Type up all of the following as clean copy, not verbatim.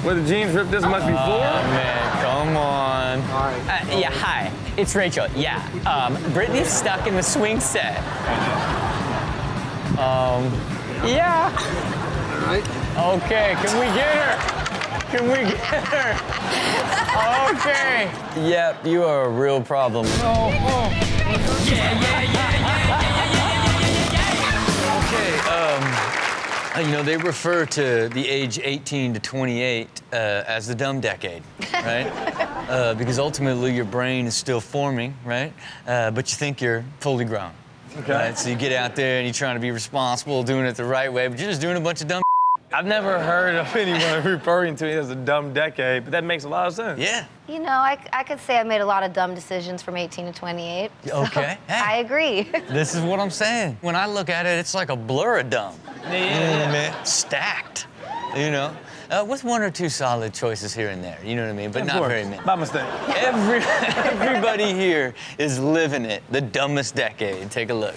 Were the jeans ripped this much before? Man, come on. Yeah, hi. It's Rachel. Yeah. Brittany's stuck in the swing set. Yeah. All right. Okay, can we get her? Can we get her? Okay. Yep, you are a real problem. Okay, you know, they refer to the age 18 to 28 as the dumb decade, right? Because ultimately your brain is still forming, right? But you think you're fully grown. Okay. Right? So you get out there and you're trying to be responsible, doing it the right way, but you're just doing a bunch of dumb. I've never heard of anyone referring to it as a dumb decade, but that makes a lot of sense. Yeah. You know, I could say I made a lot of dumb decisions from 18 to 28. so Okay. Hey. I agree. This is what I'm saying. When I look at it, it's like a blur of dumb. Yeah. Man, stacked, you know? With one or two solid choices here and there, you know what I mean? But Of not course. very many. By mistake. Everybody here is living it, the dumbest decade. Take a look.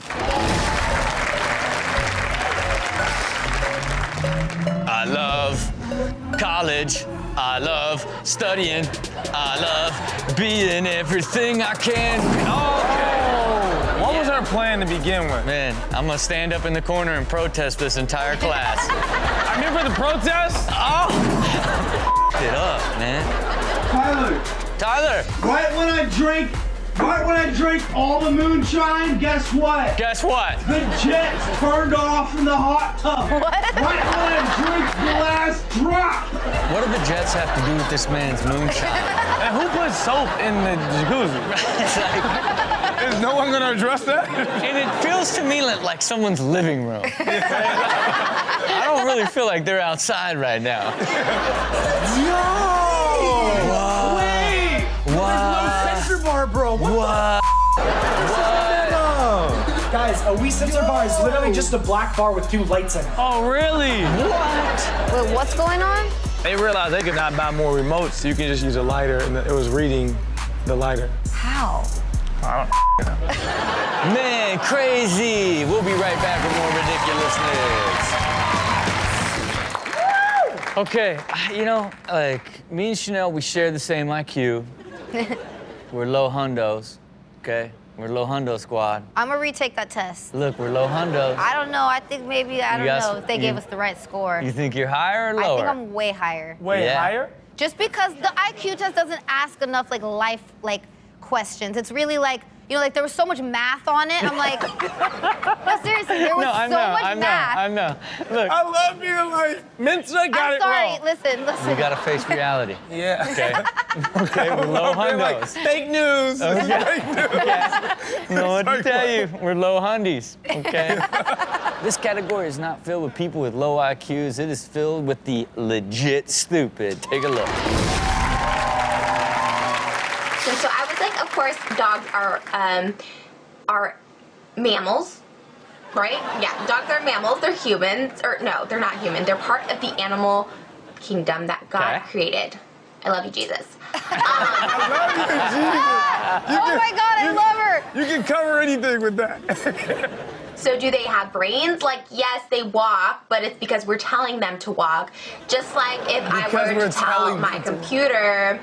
I love college. I love studying. I love being everything I can. What was our plan to begin with? Man, I'm gonna stand up in the corner and protest this entire class. I'm here for the protest? Oh! It up, man. Tyler! Right when I drink all the moonshine, guess what? Guess what? The jets burned off in the hot tub. What? Right when I drink the last drop. What do the Jets have to do with this man's moonshine? And who put soap in the jacuzzi? It's like, Is no one gonna address that? and it feels to me like someone's living room. I don't really feel like they're outside right now. Wait! What? Sensor bar, bro. What? Guys, a Wii sensor bar is literally just a black bar with 2 lights in it. Oh, really? Wait, what's going on? They realized they could not buy more remotes, so you can just use a lighter, and it was reading the lighter. How? I don't Man, crazy. We'll be right back with more ridiculousness. Okay, you know, like, me and Chanel, we share the same IQ. We're low hundos, okay? We're low hundo squad. I'm gonna retake that test. Look, we're low hundos. I don't know. I think maybe, I don't got know some- if they gave us the right score. You think you're higher or I lower? think I'm way higher. Way Yeah. higher? Just because the IQ test doesn't ask enough life questions. It's really you know, there was so much math on it. I'm like, no, seriously, there was I so much math. I know. Look, I love being like, Mensa got I'm it sorry. wrong. Listen. you gotta face reality. Yeah. Okay. Okay, we're low They're like, hundos. fake news. Fake news. I know what to tell you. We're low hundies, okay? This category is not filled with people with low IQs. It is filled with the legit stupid. Take a look. So I was like, of course, dogs are mammals, right? Yeah, dogs are mammals. They're humans, or no, they're not human. They're part of the animal kingdom that God Okay. created. I love you, Jesus. Oh my God, I love her. You can cover anything with that. So do they have brains? Yes, they walk, but it's because we're telling them to walk. Just like if Because I were we're to tell telling my them to walk. computer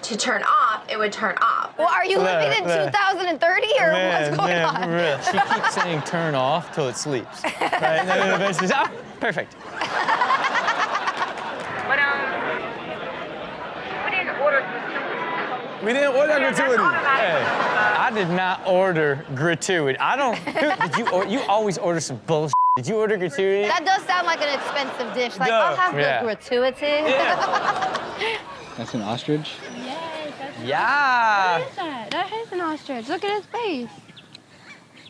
to turn off, it would turn off. Well, are you living in look. 2030 or what's going on? for real. She keeps saying turn off till it sleeps. Right? And then eventually, perfect. We didn't order gratuity. Hey, I did not order gratuity. I don't. Did you? You always order some bullshit. Did you order gratuity? That does sound like an expensive dish. Duh. I'll have Yeah. the gratuity. That's an ostrich? Yes, that's Yeah. what is that? That is an ostrich. Look at his face.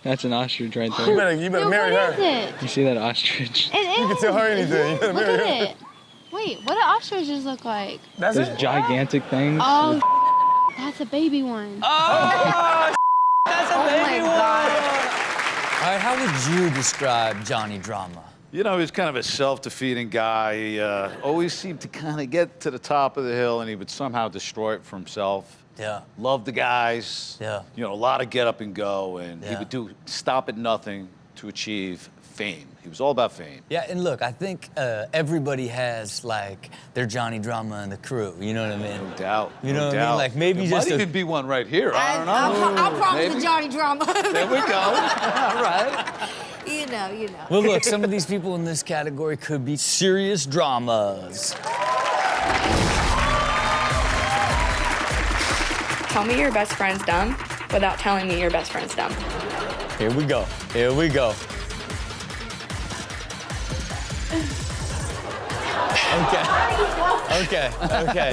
That's an ostrich right You there. better Dude, marry what her. is it? You see that ostrich? It is. You can tell her anything. You better Look marry at her. it. Wait, what do ostriches look like? That's Those it. gigantic things. Oh, that's a baby one. Oh, that's a Oh my baby one. God. All right, how would you describe Johnny Drama? You know, he was kind of a self-defeating guy. He always seemed to kind of get to the top of the hill, and he would somehow destroy it for himself. Yeah. Loved the guys. Yeah. You know, a lot of get up and go, and he Yeah. would stop at nothing to achieve fame. He was all about fame. Yeah, and look, I think everybody has like their Johnny Drama and the crew. You know what I mean? No doubt. You know no what I doubt. mean? Like maybe there just might even be one right here. I don't know. I'll promise Maybe. the Johnny Drama. There we go. All right. You know. Well, look, some of these people in this category could be serious dramas. Tell me your best friend's dumb without telling me your best friend's dumb. Here we go. Here we go. Okay.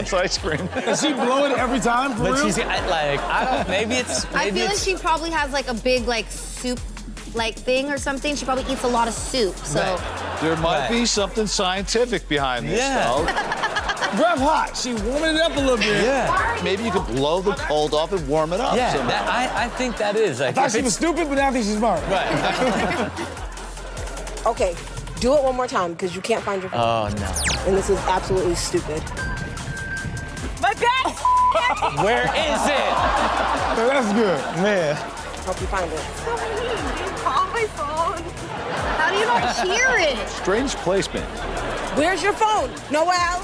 It's ice cream. Does she blow it every time for But real? she's I don't. Maybe it's. I Maybe feel like it's, she probably has like a big like soup like thing or something. She probably eats a lot of soup. So There might Right. be something scientific behind this, Yeah. though. Breath hot. She warming it up a little bit. Yeah. Maybe you could blow the cold off and warm it up. Yeah. somehow. That, I think that is. Like, I thought if she was it's- stupid, but now I think she's smart. Right. Okay, do it one more time because you can't find your phone. Oh no. And this is absolutely stupid. My bag! Where is it? That's good. Man. Help you find it. Call my phone. how do you not hear it? Strange placement. Where's your phone, Noel?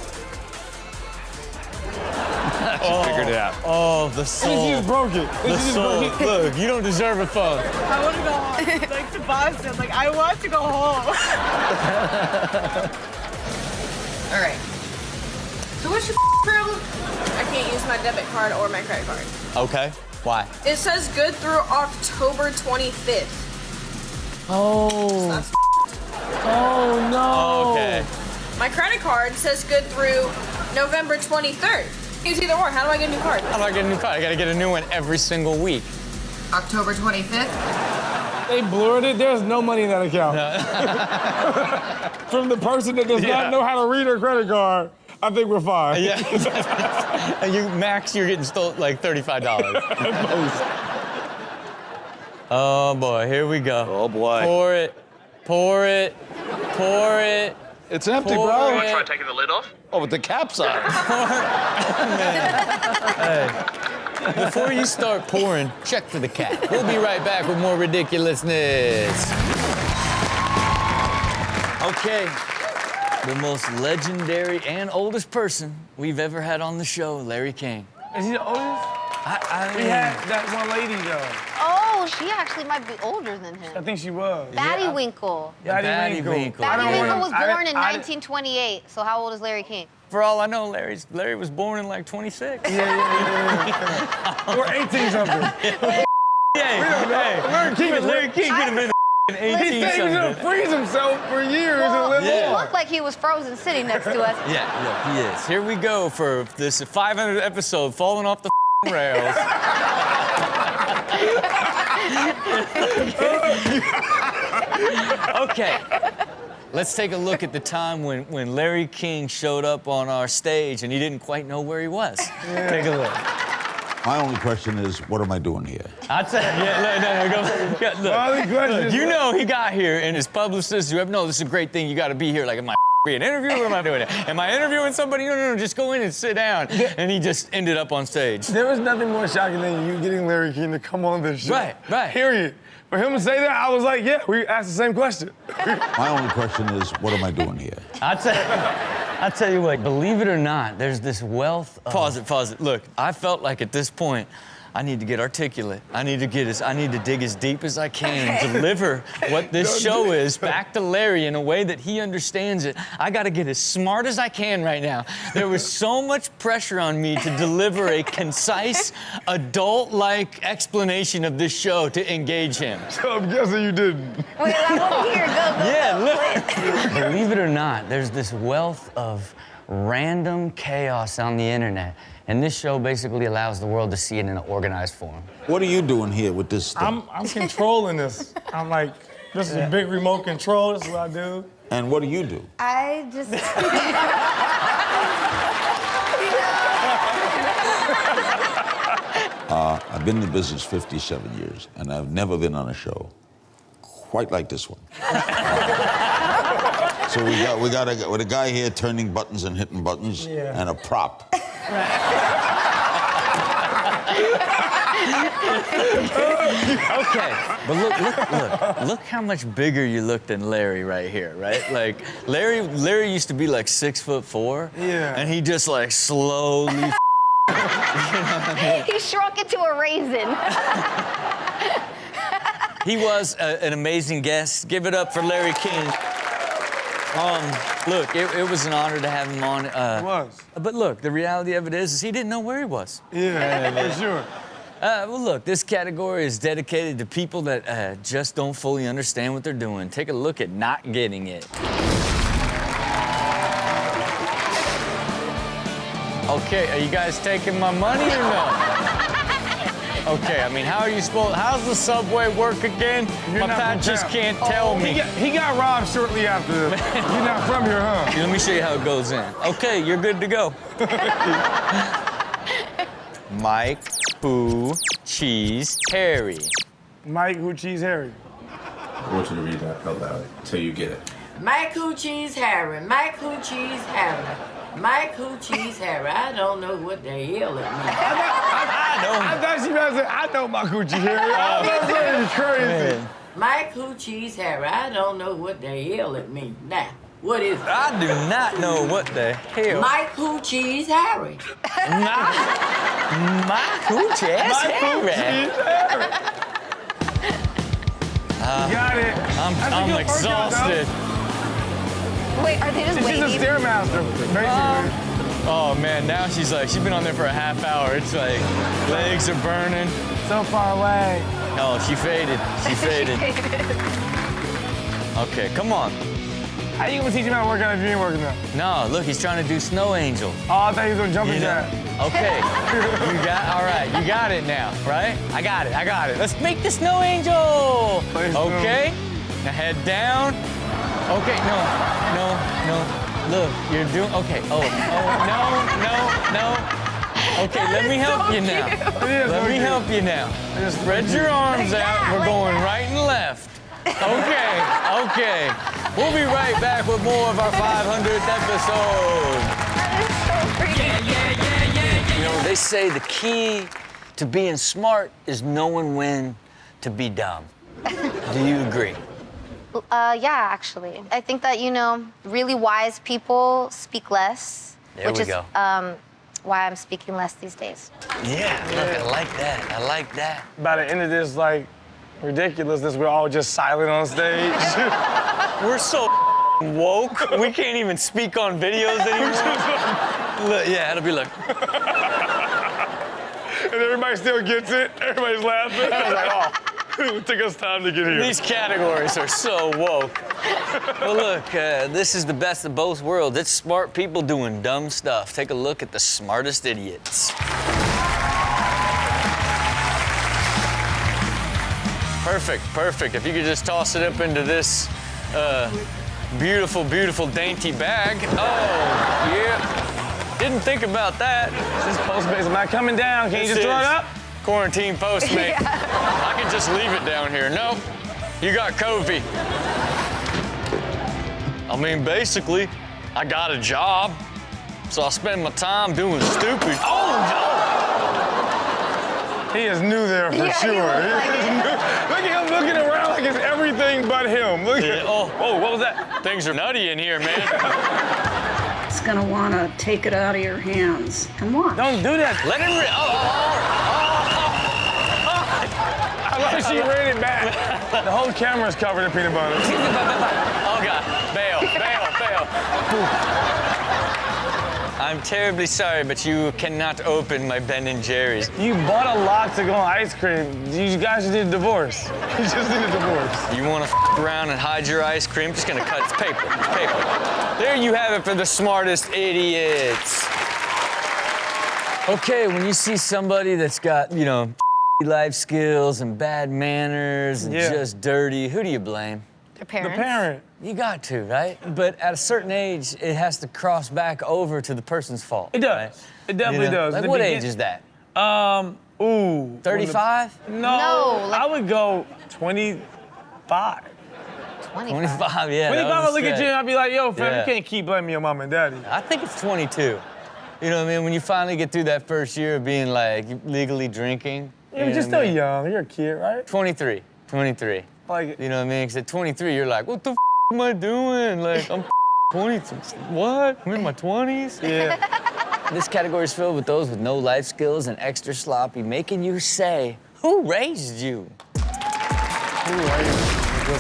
She figured it out. Oh, the And she soul. just broke it. The soul. Look, you don't deserve a phone. I want to go home. Like to Boston. Like, I want to go home. All right. So what's your problem? I can't use my debit card or my credit card. Okay. Why? It says good through October 25th. Oh. That's Oh, no. Okay. my credit card says good through November 23rd. Use either or. How do I get a new card? How do I get a new card? I gotta get a new one every single week. October 25th. They blurred it. There's no money in that account. From the person that does not know how to read her credit card, I think we're fine. Yeah. And you're getting stole like $35. Oh boy, here we go. Oh, boy. Pour it. Pour it. Pour it. It's empty, Pour bro. it. Try taking the lid off. Oh, with the cap's on. Before you start pouring, check for the cat. We'll be right back with more ridiculousness. Okay. The most legendary and oldest person we've ever had on the show, Larry King. Is he the oldest? I We had that one lady though. Oh, she actually might be older than I him. think she was. Batty Winkle. Batty Winkle. Batty Winkle was I born didn't- in I didn't- 1928. So how old is Larry King? For all I know, Larry was born in like 26. Yeah. Or 18 something. Larry King could have been 18 He said he was gonna something. freeze himself for years and live Yeah. He looked like he was frozen sitting next to us. Yeah, look, he is. Here we go for this 500th episode, falling off the rails. Okay. Let's take a look at the time when Larry King showed up on our stage and he didn't quite know where he was. Take a look. My only question is, what am I doing here? I'd say, look, look, you know he got here and his publicist, whoever, no, this is a great thing, you gotta be here. Like, am I being interviewed or am I doing it? Am I interviewing somebody? No, just go in and sit down. And he just ended up on stage. There was nothing more shocking than you getting Larry King to come on this show. Right. Period. For him to say that, I was like, yeah, we asked the same question. My only question is, what am I doing here? I'll tell you what, believe it or not, there's this wealth of... Pause it. Look, I felt like at this point, I need to get articulate. I need to dig as deep as I can and deliver what this show is back to Larry in a way that he understands it. I gotta get as smart as I can right now. There was so much pressure on me to deliver a concise, adult-like explanation of this show to engage him. So I'm guessing you didn't. Wait, I want to hear. Go. Yeah, look. Believe it or not, there's this wealth of random chaos on the internet. And this show basically allows the world to see it in an organized form. What are you doing here with this stuff? I'm controlling this. I'm like, this is a big remote control. This is what I do. And what do you do? I just. I've been in the business 57 years, and I've never been on a show quite like this one. So we got a guy here turning buttons and hitting buttons, and a prop. Okay, but look how much bigger you look than Larry right here, right? Like Larry used to be like 6'4". Yeah. And he just like slowly. You know what I mean? He shrunk into a raisin. He was an amazing guest. Give it up for Larry King. Look, it was an honor to have him on. It was. But look, the reality of it is he didn't know where he was. Yeah, for sure. Well, look, this category is dedicated to people that just don't fully understand what they're doing. Take a look at not getting it. Okay, are you guys taking my money or no? Okay, I mean, how's the subway work again? My pat just can't tell me. He got robbed shortly after this. You're not from here, huh? Let me show you how it goes in. Okay, you're good to go. Mike, Who, Cheese, Harry. Mike, Who, Cheese, Harry. I want you to read that out loud until you get it. Mike, Who, Cheese, Harry. Mike, Who, Cheese, Harry. Mike, Who, Cheese, Harry. I don't know what the hell it means. I thought she was about to say, I know my coochie Harry. I thought that was crazy. Mike, Who, Cheese, Harry. I don't know what the hell it means. Now, what is it? I do not know what the hell. Mike, Who, Cheese, Harry. Mike, Who, Cheese, Harry. Got it. I'm exhausted. Wait, are they just waiting? She's a Stairmaster, basically. Oh man, now she's been on there for a half hour. It's like, legs are burning. So far away. Oh, she faded. She faded. Okay, come on. How you gonna teach him how to work on a dream working out? No, look, he's trying to do snow angels. Oh, I thought he was doing jumping jack. Okay, all right, you got it now, right? I got it. Let's make the snow angel. Okay, now head down. Okay, no. Look, you're doing, okay. Oh, no. Okay, let me help you now. Let me help you now. Spread your arms out. We're going right and left. Okay. We'll be right back with more of our 500th episode. You know, they say the key to being smart is knowing when to be dumb. Do you agree? Yeah, actually. I think that, really wise people speak less. There we go. Why I'm speaking less these days. Yeah, look, I like that. By the end of this, ridiculousness, we're all just silent on stage. We're so woke, we can't even speak on videos anymore. Look, yeah, it'll be like. And everybody still gets it. Everybody's laughing. I was like, oh. It took us time to get here. These categories are so woke. Well, look, this is the best of both worlds. It's smart people doing dumb stuff. Take a look at the smartest idiots. Perfect. If you could just toss it up into this beautiful, dainty bag. Oh, yeah. Didn't think about that. This is Postmates. Am I coming down? Can you just throw it up? Quarantine Postmate. Yeah. I can just leave it down here. Nope, you got COVID. I mean, basically, I got a job, so I spend my time doing stupid. Oh, no! He is new there for sure. Look at him looking around like it's everything but him. Look at Oh, what was that? Things are nutty in here, man. It's gonna wanna take it out of your hands. Come on. Don't do that. Let him. I love she ran it back. The whole camera's covered in peanut butter. Oh, God. Bail. I'm terribly sorry, but you cannot open my Ben & Jerry's. You bought a lot to go on ice cream. You guys just need a divorce. You just need a divorce. You want to around and hide your ice cream? Just gonna cut it's paper. There you have it for the smartest idiots. Okay, when you see somebody that's got, life skills and bad manners and just dirty, who do you blame? Their parents. The parent. You got to, right? But at a certain age, it has to cross back over to the person's fault. It does. Right? It definitely does. Like, what age is that? 35? No, I would go 25. 25, yeah. 25, I look at you and I'd be like, yo, fam, you can't keep blaming your mom and daddy. I think it's 22. You know what I mean? When you finally get through that first year of being, legally drinking, Yeah, but you're still young. You're a kid, right? 23. Like it. You know what I mean? Because at 23, you're like, what the am I doing? Like, I'm 20. What? I'm in my 20s? Yeah. This category is filled with those with no life skills and extra sloppy, making you say, who raised you? Who raised you?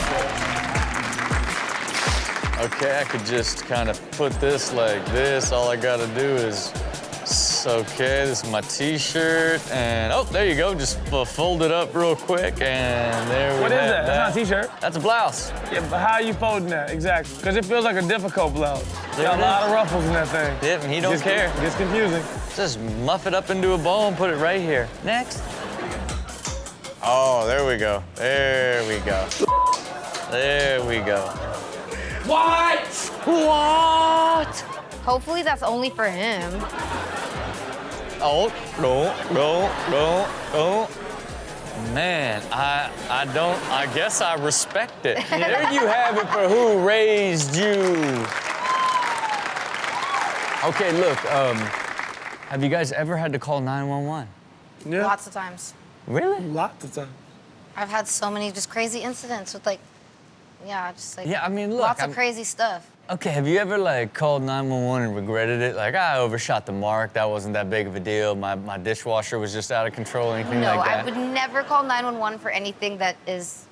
Okay, I could just kind of put this like this. All I gotta do is, okay, this is my t-shirt, and oh, there you go. Just fold it up real quick, and there we go. What is that? That's not a t-shirt. That's a blouse. Yeah, but how are you folding that? Exactly. Because it feels like a difficult blouse. There Got it a lot is. of ruffles in that thing. Yeah, he don't care. It gets confusing. Just muff it up into a bowl and put it right here. Next. Oh, there we go. There we go. There we go. What? What? Hopefully that's only for him. Oh, no. Man, I guess I respect it. There you have it for who raised you. Okay, look, have you guys ever had to call 911? Yeah. Lots of times. Really? Lots of times. I've had so many just crazy incidents with like, just like Yeah, I mean, look. lots of crazy stuff. Okay, have you ever like called 911 and regretted it? Like, I overshot the mark, that wasn't that big of a deal. My dishwasher was just out of control, anything No, like that? I would never call 911 for anything that is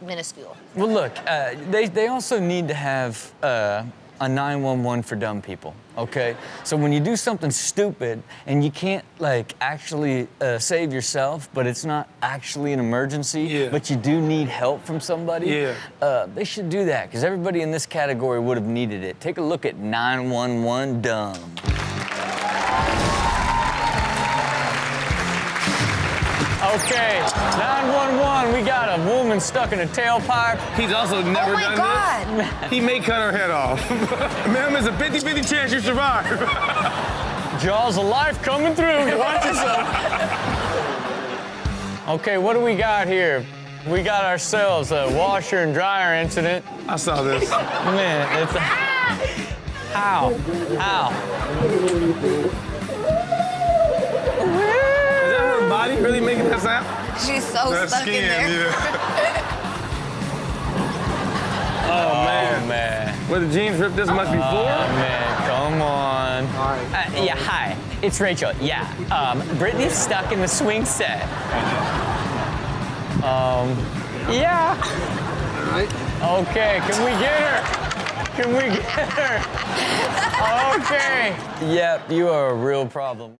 minuscule. Well, look, they also need to have a 911 for dumb people, okay? So when you do something stupid and you can't, like, actually save yourself, but it's not actually an emergency, but you do need help from somebody, they should do that, because everybody in this category would have needed it. Take a look at 911 dumb. Okay, 911, we got a woman stuck in a tailpipe. He's also never done Oh my God. this. He may cut her head off. Ma'am, there's a 50-50 chance you survive. Jaws of life coming through. Watch yourself. Okay, what do we got here? We got ourselves a washer and dryer incident. I saw this. Man, it's a... Ow. Ow. Body really making that sound? She's so That stuck skin, in there. Oh, man. Were the jeans ripped this much before? Oh, man, come on. Yeah, hi. It's Rachel. Yeah. Brittany's stuck in the swing set. Yeah. All right. Okay, can we get her? Can we get her? Okay. Yep, you are a real problem.